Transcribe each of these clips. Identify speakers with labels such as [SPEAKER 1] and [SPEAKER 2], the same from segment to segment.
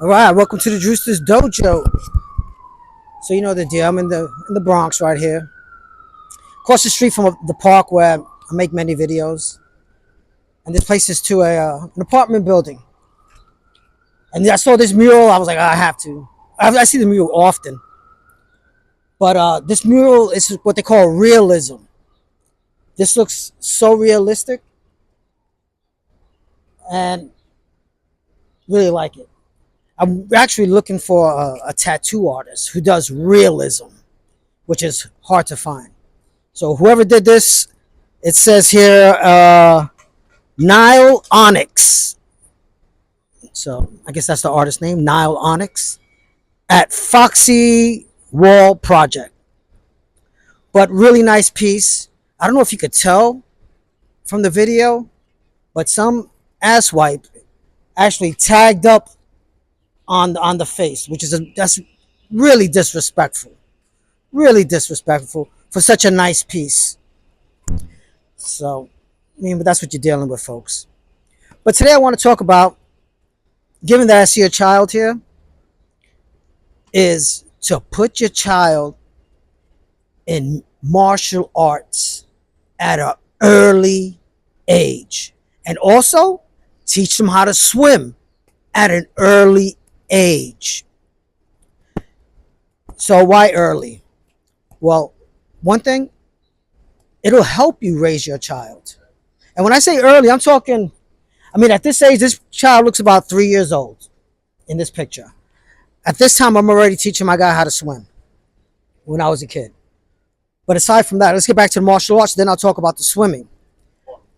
[SPEAKER 1] All right, welcome to the Drewster's Dojo. So you know the deal. I'm in the Bronx right here, across the street from the park where I make many videos. And this place is to an apartment building. And I saw this mural. I was like, I have to. I see the mural often, but this mural is what they call realism. This looks so realistic, and really like it. I'm actually looking for a tattoo artist who does realism, which is hard to find. So whoever did this, it says here Nile Onyx. So I guess that's the artist name, Nile Onyx, at Foxy Wall Project. But really nice piece. I don't know if you could tell from the video, but some asswipe actually tagged up on the face, which is that's really disrespectful. Really disrespectful for such a nice piece. So, I mean, but that's what you're dealing with, folks. But today I want to talk about, given that I see a child here, is to put your child in martial arts at an early age. And also teach them how to swim at an early age. So why early? Well, one thing, it'll help you raise your child. And when I say early, I'm talking, I mean, at this age, this child looks about 3 years old in this picture. At this time, I'm already teaching my guy how to swim when I was a kid. But aside from that, let's get back to the martial arts, then I'll talk about the swimming.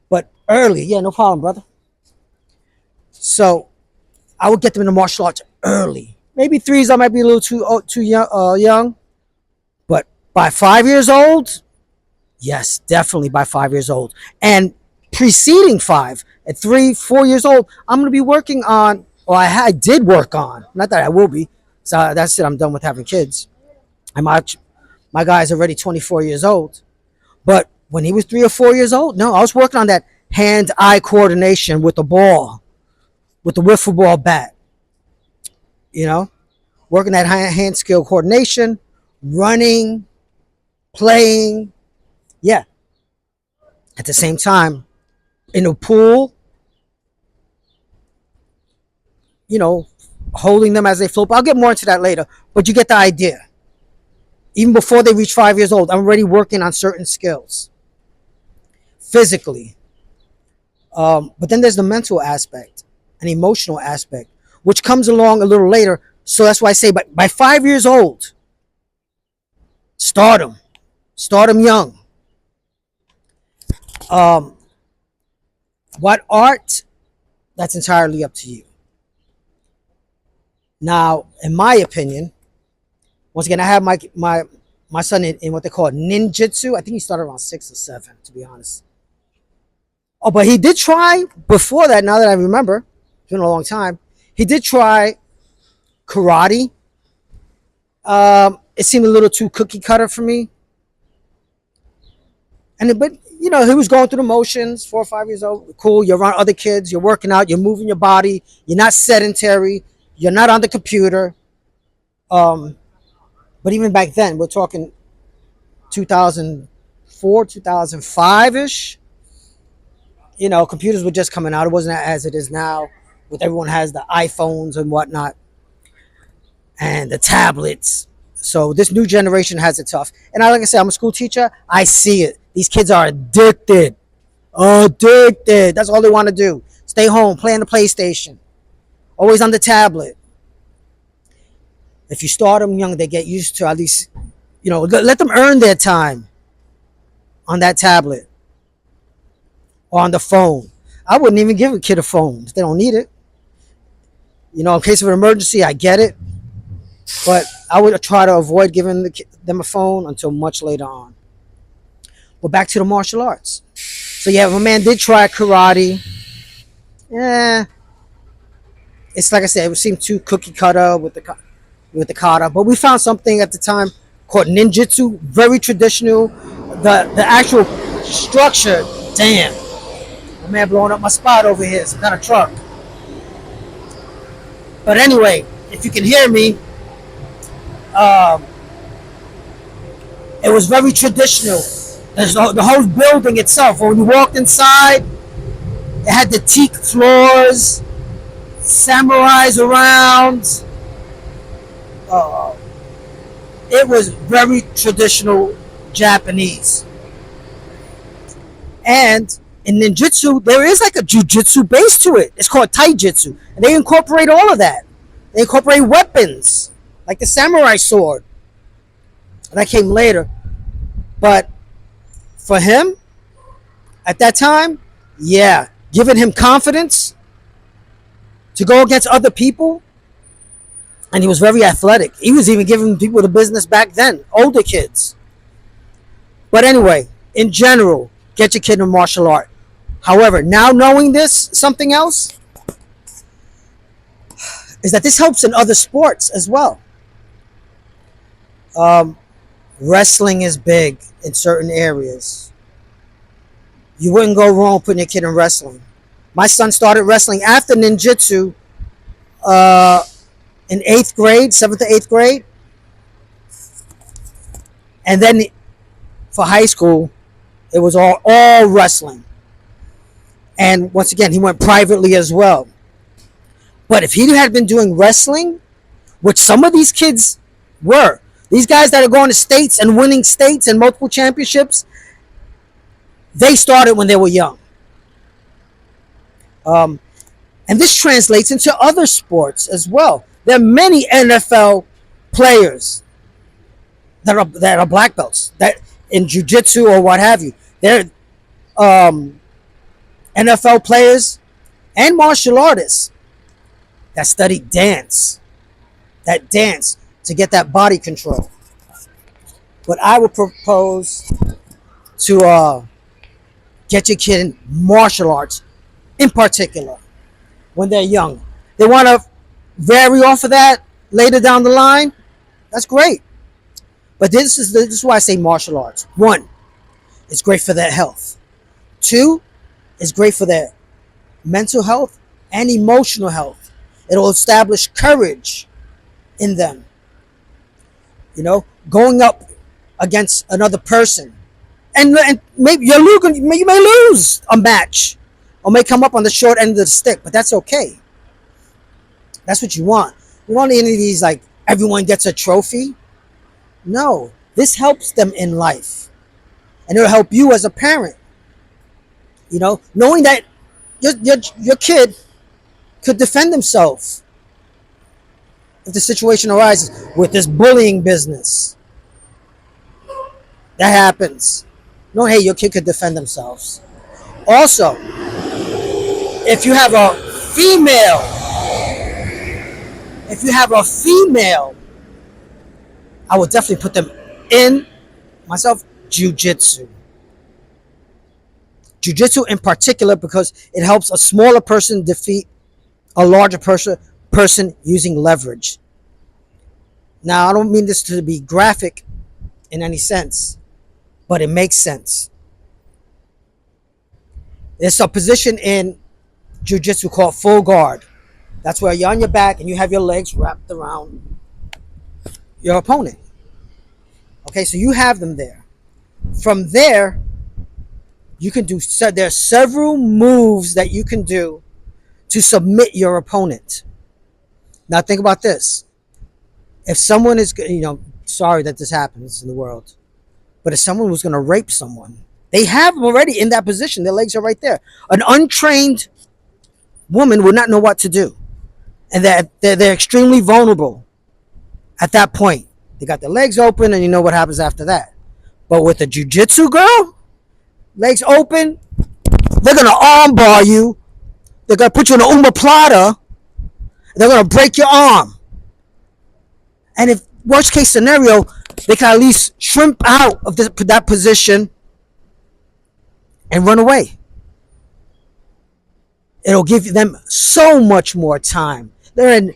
[SPEAKER 1] But early, yeah, no problem, brother. So I would get them into martial arts early. Maybe threes, I might be a little too young. But by 5 years old, yes, definitely by 5 years old. And preceding 5, at 3, 4 years old, I'm going to be working on, or I did work on, not that I will be. So that's it, I'm done with having kids. And my guy's already 24 years old. But when he was 3 or 4 years old, no, I was working on that hand-eye coordination with the ball, with the wiffle ball bat. You know, working that hand skill coordination, running, playing. Yeah. At the same time, in the pool, you know, holding them as they float. I'll get more into that later, but you get the idea. Even before they reach 5 years old, I'm already working on certain skills physically. But then there's the mental aspect and emotional aspect, which comes along a little later. So that's why I say by 5 years old, start them young. What art? That's entirely up to you. Now, in my opinion, once again, I have my son in what they call ninjutsu. I think he started around 6 or 7, to be honest. Oh, but he did try before that. Now that I remember, it's been a long time. He did try karate. It seemed a little too cookie cutter for me. But you know, he was going through the motions. 4 or 5 years old, cool. You're around other kids. You're working out. You're moving your body. You're not sedentary. You're not on the computer. But even back then, we're talking 2004, 2005 ish. You know, computers were just coming out. It wasn't as it is now, with everyone has the iPhones and whatnot, and the tablets. So this new generation has it tough. And like I said, I'm a school teacher. I see it. These kids are addicted. Addicted. That's all they want to do. Stay home, play on the PlayStation. Always on the tablet. If you start them young, they get used to, at least, you know, let them earn their time on that tablet or on the phone. I wouldn't even give a kid a phone if they don't need it. You know, in case of an emergency, I get it. But I would try to avoid giving them a phone until much later on. But back to the martial arts. So yeah, my man did try karate. Yeah. It's like I said, it seemed too cookie cutter with the kata. But we found something at the time called ninjutsu, very traditional. The actual structure, damn. My man blowing up my spot over here, some kind of truck. But anyway, if you can hear me, um, it was very traditional. The whole building itself, when you walked inside, it had the teak floors, samurais around. Uh, it was very traditional Japanese. And in ninjutsu, there is like a jujitsu base to it. It's called taijutsu. And they incorporate all of that. They incorporate weapons, like the samurai sword. That came later. But for him, at that time, yeah, giving him confidence to go against other people. And he was very athletic. He was even giving people the business back then, older kids. But anyway, in general, get your kid in martial art. However, now knowing this, something else is that this helps in other sports as well. Um, Wrestling is big in certain areas. You wouldn't go wrong putting your kid in wrestling. My son started wrestling after ninjutsu uh, in 8th grade, 7th to 8th grade. And then for high school, it was all wrestling. And once again, he went privately as well. But if he had been doing wrestling, which some of these kids were, these guys that are going to states and winning states and multiple championships, they started when they were young. And this translates into other sports as well. There are many NFL players that are black belts that in jiu-jitsu or what have you. They're NFL players and martial artists that study dance, that dance to get that body control. But I would propose to get your kid in martial arts in particular when they're young. They want to vary off of that later down the line. That's great. But this is why I say martial arts. One, it's great for their health. Two, it's great for their mental health and emotional health. It'll establish courage in them. You know, going up against another person. And maybe you may lose a match or may come up on the short end of the stick, but that's okay. That's what you want. You want any of these like everyone gets a trophy? No, this helps them in life. And it'll help you as a parent. You know, knowing that your kid could defend himself if the situation arises with this bullying business. That happens. No, hey, your kid could defend themselves. Also, if you have a female, I would definitely put them in jiu-jitsu. Jiu-jitsu in particular because it helps a smaller person defeat a larger person using leverage. Now, I don't mean this to be graphic in any sense, but it makes sense. There's a position in jiu-jitsu called full guard. That's where you're on your back and you have your legs wrapped around your opponent. Okay, so you have them there. From there, you can do. There are several moves that you can do to submit your opponent. Now think about this. If someone is, sorry that this happens in the world, but if someone was going to rape someone, they have them already in that position. Their legs are right there. An untrained woman would not know what to do. And they're extremely vulnerable at that point. They got their legs open and you know what happens after that. But with a jiu-jitsu girl, legs open, they're going to armbar you. They're going to put you in an omoplata. They're going to break your arm. And if worst case scenario, they can at least shrimp out of that position and run away. It'll give them so much more time. They're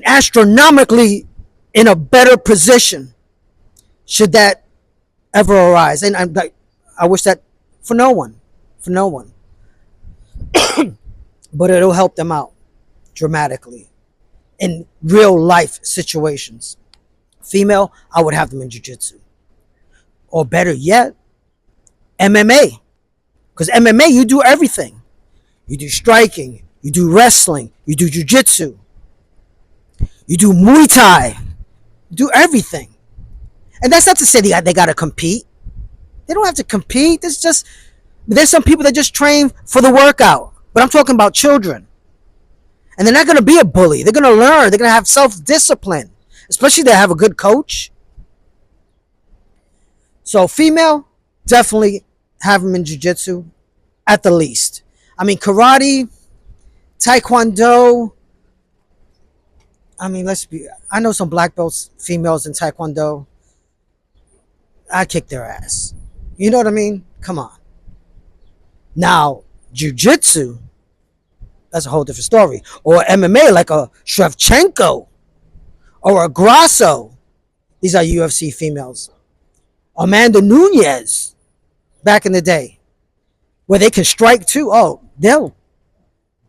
[SPEAKER 1] astronomically in a better position should that ever arise. And I wish that for no one. But it'll help them out dramatically. in real life situations. Female, I would have them in jiu-jitsu. Or better yet, MMA. Because MMA, you do everything. You do striking, you do wrestling, you do jiu-jitsu, you do Muay Thai, you do everything. And that's not to say they got to compete. They don't have to compete. There's some people that just train for the workout. But I'm talking about children. And they're not going to be a bully. They're going to learn. They're going to have self-discipline. Especially if they have a good coach. So female, definitely have them in jiu-jitsu at the least. I mean, karate, taekwondo. I mean, I know some black belts, females in taekwondo. I kick their ass. You know what I mean? Come on. Now, jiu-jitsu, that's a whole different story. Or MMA, like a Shevchenko or a Grasso. These are UFC females. Amanda Nunes, back in the day, where they can strike too. Oh, they'll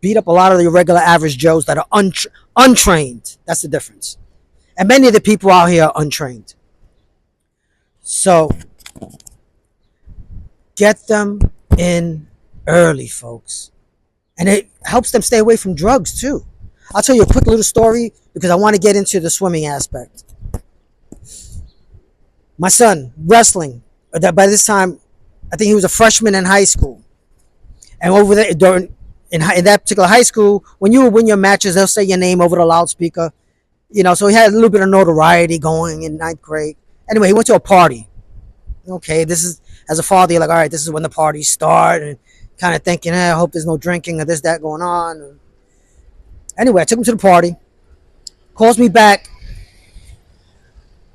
[SPEAKER 1] beat up a lot of the regular average Joes that are untrained. That's the difference. And many of the people out here are untrained. So, get them in early, folks. And it helps them stay away from drugs too. I'll tell you a quick little story because I want to get into the swimming aspect. My son, wrestling. By this time, I think he was a freshman in high school. And over there, in that particular high school, when you would win your matches, they'll say your name over the loudspeaker. You know, so he had a little bit of notoriety going in ninth grade. Anyway, he went to a party. Okay, this is, as a father, you're like, all right, this is when the parties start. And kind of thinking, I hope there's no drinking or this, that going on. Anyway, I took him to the party. Calls me back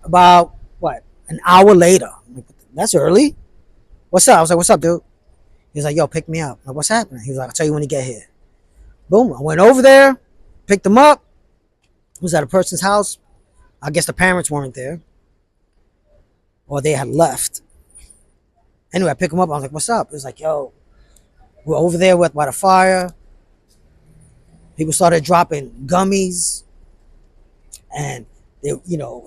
[SPEAKER 1] about, an hour later. I'm like, that's early. What's up? I was like, what's up, dude? He was like, yo, pick me up. I'm like, what's happening? He was like, I'll tell you when you get here. Boom. I went over there, picked him up. He was at a person's house. I guess the parents weren't there. Or they had left. Anyway, I picked him up. I was like, what's up? He was like, yo, we're over there by the fire. People started dropping gummies. And,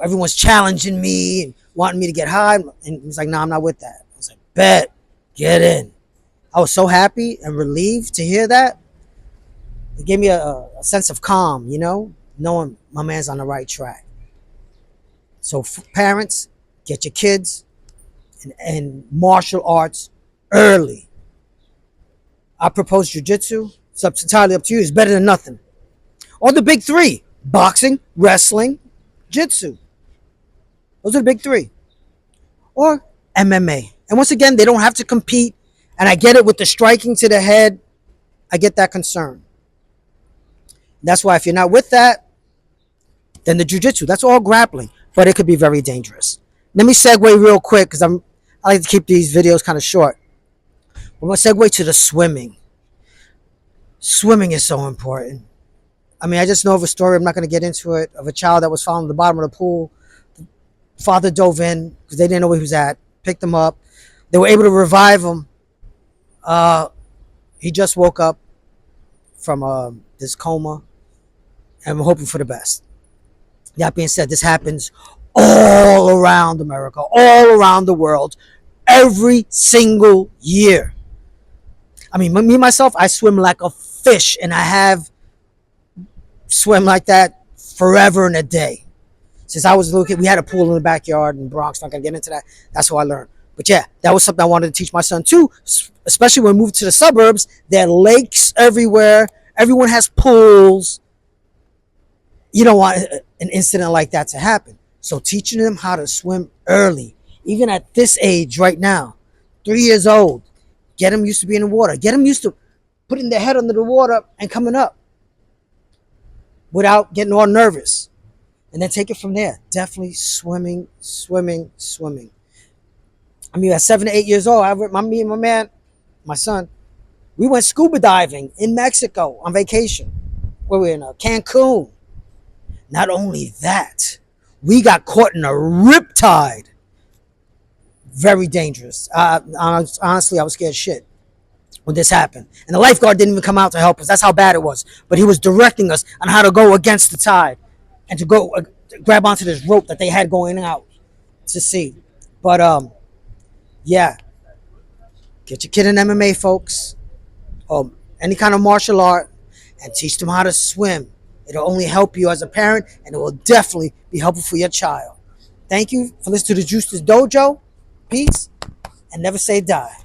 [SPEAKER 1] everyone's challenging me and wanting me to get high. And he was like, no, I'm not with that. I was like, bet, get in. I was so happy and relieved to hear that. It gave me a sense of calm, knowing my man's on the right track. So parents, get your kids in martial arts early. I propose jiu-jitsu. It's entirely up to you. It's better than nothing. Or the big three: boxing, wrestling, jiu-jitsu. Those are the big three. Or MMA. And once again, they don't have to compete. And I get it with the striking to the head. I get that concern. That's why if you're not with that, then the jiu-jitsu, that's all grappling. But it could be very dangerous. Let me segue real quick because I like to keep these videos kind of short. We're going to segue to the swimming. Swimming is so important. I mean, I just know of a story, I'm not going to get into it, of a child that was found at the bottom of the pool. The father dove in because they didn't know where he was at, picked him up. They were able to revive him. He just woke up from this coma, and we're hoping for the best. That being said, this happens all around America, all around the world, every single year. I mean, me, myself, I swim like a fish, and I have swim like that forever and a day. Since I was a little kid, we had a pool in the backyard in the Bronx. Not going to get into that. That's how I learned. But yeah, that was something I wanted to teach my son too, especially when we moved to the suburbs. There are lakes everywhere. Everyone has pools. You don't want an incident like that to happen. So teaching them how to swim early, even at this age right now, 3 years old, get them used to being in the water. Get them used to putting their head under the water and coming up without getting all nervous. And then take it from there. Definitely swimming. I mean, at 7 to 8 years old, me and my son, we went scuba diving in Mexico on vacation. We were in Cancun. Not only that, we got caught in a riptide. Very dangerous. Honestly, I was scared shit. when this happened. And the lifeguard didn't even come out to help us. That's how bad it was. But he was directing us on how to go against the tide and to go to grab onto this rope that they had going out to sea. But yeah, get your kid in MMA, folks, or any kind of martial art, and teach them how to swim. It'll only help you as a parent, and it will definitely be helpful for your child. Thank you for listening to the Juice Dojo. Peace, and never say die.